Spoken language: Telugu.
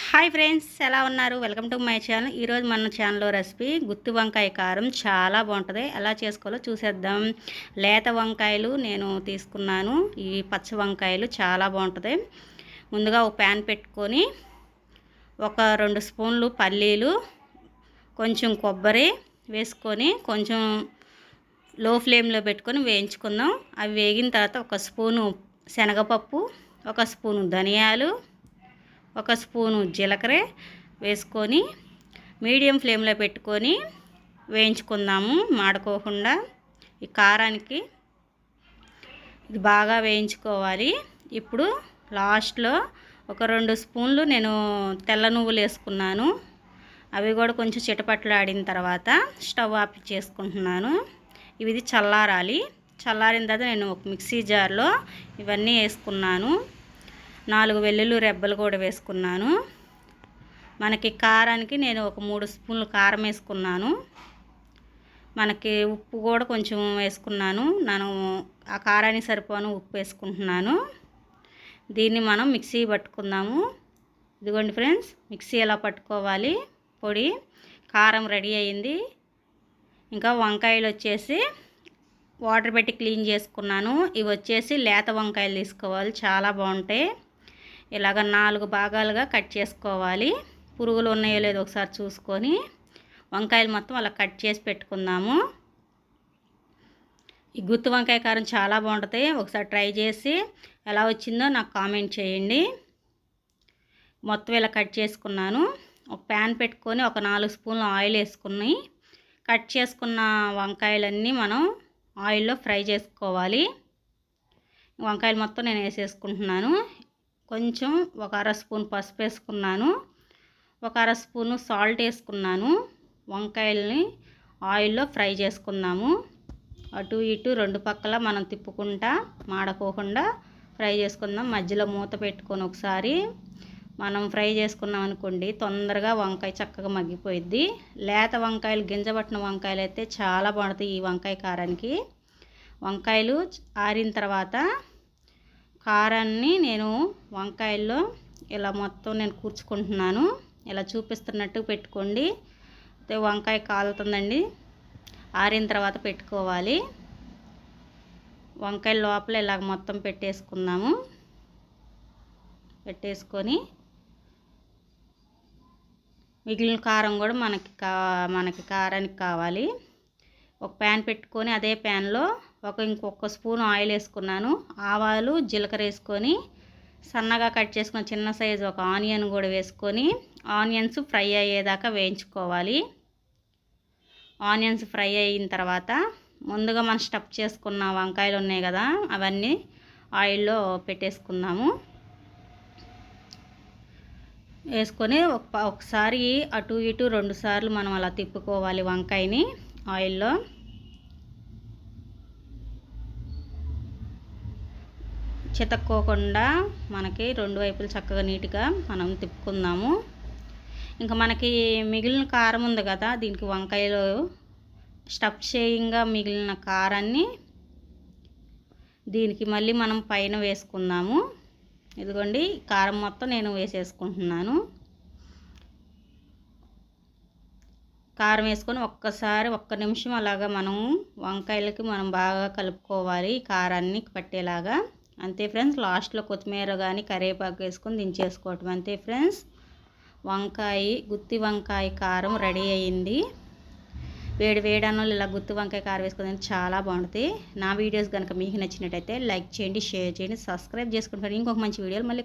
హాయ్ ఫ్రెండ్స్, ఎలా ఉన్నారు? Welcome to my channel. ఈరోజు మన ఛానల్లో రెసిపీ గుత్తి వంకాయ కారం చాలా బాగుంటుంది. ఎలా చేసుకోవాలో చూసేద్దాం. లేత వంకాయలు నేను తీసుకున్నాను. ఈ పచ్చ వంకాయలు చాలా బాగుంటుంది. ముందుగా ఒక ప్యాన్ పెట్టుకొని ఒక 2 స్పూన్లు పల్లీలు, కొంచెం కొబ్బరి వేసుకొని కొంచెం లో ఫ్లేమ్లో పెట్టుకొని వేయించుకుందాం. అవి వేగిన తర్వాత ఒక స్పూను శనగపప్పు, ఒక స్పూను ధనియాలు, ఒక స్పూను జీలకర్ర వేసుకొని మీడియం ఫ్లేమ్లో పెట్టుకొని వేయించుకుందాము మాడుకోకుండా. ఈ కారానికి ఇది బాగా వేయించుకోవాలి. ఇప్పుడు లాస్ట్లో ఒక 2 స్పూన్లు నేను తెల్ల నువ్వులు వేసుకున్నాను. అవి కూడా కొంచెం చిటపట్లాడిన తర్వాత స్టవ్ ఆఫ్ చేసుకుంటున్నాను. ఇది చల్లారాలి. చల్లారిన తర్వాత నేను ఒక మిక్సీ జార్లో ఇవన్నీ వేసుకున్నాను. 4 వెల్లుల్లి రెబ్బలు కూడా వేసుకున్నాను. మనకి కారానికి నేను ఒక 3 స్పూన్లు కారం వేసుకున్నాను. మనకి ఉప్పు కూడా కొంచెం వేసుకున్నాను. నేను ఆ కారానికి సరిపోను ఉప్పు వేసుకుంటున్నాను. దీన్ని మనం మిక్సీ పట్టుకుందాము. ఇదిగోండి ఫ్రెండ్స్, మిక్సీ ఎలా పట్టుకోవాలి. పొడి కారం రెడీ అయింది. ఇంకా వంకాయలు వచ్చేసి వాటర్ పెట్టి క్లీన్ చేసుకున్నాను. ఇవి వచ్చేసి లేత వంకాయలు తీసుకోవాలి, చాలా బాగుంటాయి. ఇలాగ 4 భాగాలుగా కట్ చేసుకోవాలి. పురుగులు ఉన్నాయో లేదో ఒకసారి చూసుకొని వంకాయలు మొత్తం అలా కట్ చేసి పెట్టుకుందాము. ఈ గుత్తి వంకాయ కారం చాలా బాగుంటుంది. ఒకసారి ట్రై చేసి ఎలా వచ్చిందో నాకు కామెంట్ చేయండి. మొత్తం ఇలా కట్ చేసుకున్నాను. ఒక ప్యాన్ పెట్టుకొని ఒక 4 స్పూన్లు ఆయిల్ వేసుకుని కట్ చేసుకున్న వంకాయలన్నీ మనం ఆయిల్లో ఫ్రై చేసుకోవాలి. వంకాయలు మొత్తం నేను వేసేసుకుంటున్నాను. కొంచెం ఒక 1/2 స్పూన్ పసుపు వేసుకున్నాను. ఒక 1/2 స్పూను సాల్ట్ వేసుకున్నాను. వంకాయల్ని ఆయిల్లో ఫ్రై చేసుకుందాము. అటు ఇటు 2 పక్కల మనం తిప్పుకుంటా మాడకోకుండా ఫ్రై చేసుకుందాం. మధ్యలో మూత పెట్టుకొని ఒకసారి మనం ఫ్రై చేసుకున్నాం అనుకోండి, తొందరగా వంకాయ చక్కగా మగ్గిపోయిద్ది. లేత వంకాయలు, గింజపట్టిన వంకాయలు అయితే చాలా బాగుంటాయి ఈ వంకాయ కారానికి. వంకాయలు ఆరిన తర్వాత కారాన్ని నేను వంకాయల్లో ఇలా మొత్తం నేను కూర్చుకుంటున్నాను. ఇలా చూపిస్తున్నట్టు పెట్టుకోండి. వంకాయ కాలుతుందండి. ఆరిన తర్వాత పెట్టుకోవాలి. వంకాయ లోపల ఇలా మొత్తం పెట్టేసుకుందాము. పెట్టేసుకొని మిగిలిన కారం కూడా మనకి కారానికి కావాలి. ఒక ప్యాన్ పెట్టుకొని అదే ప్యాన్లో ఇంకొక స్పూన్ ఆయిల్ వేసుకున్నాను. ఆవాలు, జీలకర్ర వేసుకొని సన్నగా కట్ చేసుకున్న చిన్న సైజు ఒక ఆనియన్ కూడా వేసుకొని ఆనియన్స్ ఫ్రై అయ్యేదాకా వేయించుకోవాలి. ఆనియన్స్ ఫ్రై అయిన తర్వాత ముందుగా మనం స్టఫ్ చేసుకున్న వంకాయలు ఉన్నాయి కదా, అవన్నీ ఆయిల్లో పెట్టేసుకుందాము. వేసుకొని ఒకసారి అటు ఇటు 2 సార్లు మనం అలా తిప్పుకోవాలి వంకాయని ఆయిల్లో. చితక్కోకుండా మనకి 2 వైపులు చక్కగా నీట్గా మనం తిప్పుకుందాము. ఇంకా మనకి మిగిలిన కారం ఉంది కదా, దీనికి వంకాయలు స్టఫ్ చేయంగా మిగిలిన కారాన్ని దీనికి మళ్ళీ మనం పైన వేసుకుందాము. ఇదిగోండి, కారం మొత్తం నేను వేసేసుకుంటున్నాను. కారం వేసుకొని ఒక్కసారి 1 నిమిషం అలాగా మనం వంకాయలకి మనం బాగా కలుపుకోవాలి కారాన్ని పట్టేలాగా. అంతే ఫ్రెండ్స్, లాస్ట్లో కొత్తిమీర కానీ కరివేపాకు వేసుకొని దించేసుకోవటం. అంతే ఫ్రెండ్స్, గుత్తి వంకాయ కారం రెడీ అయ్యింది. వేడి అన్నంలో ఇలా గుత్తి వంకాయ కారం వేసుకొని చాలా బాగుంటుంది. నా వీడియోస్ కనుక మీకు నచ్చినట్టయితే లైక్ చేయండి, షేర్ చేయండి, సబ్స్క్రైబ్ చేసుకుంటారు. ఇంకొక మంచి వీడియోలు మళ్ళీ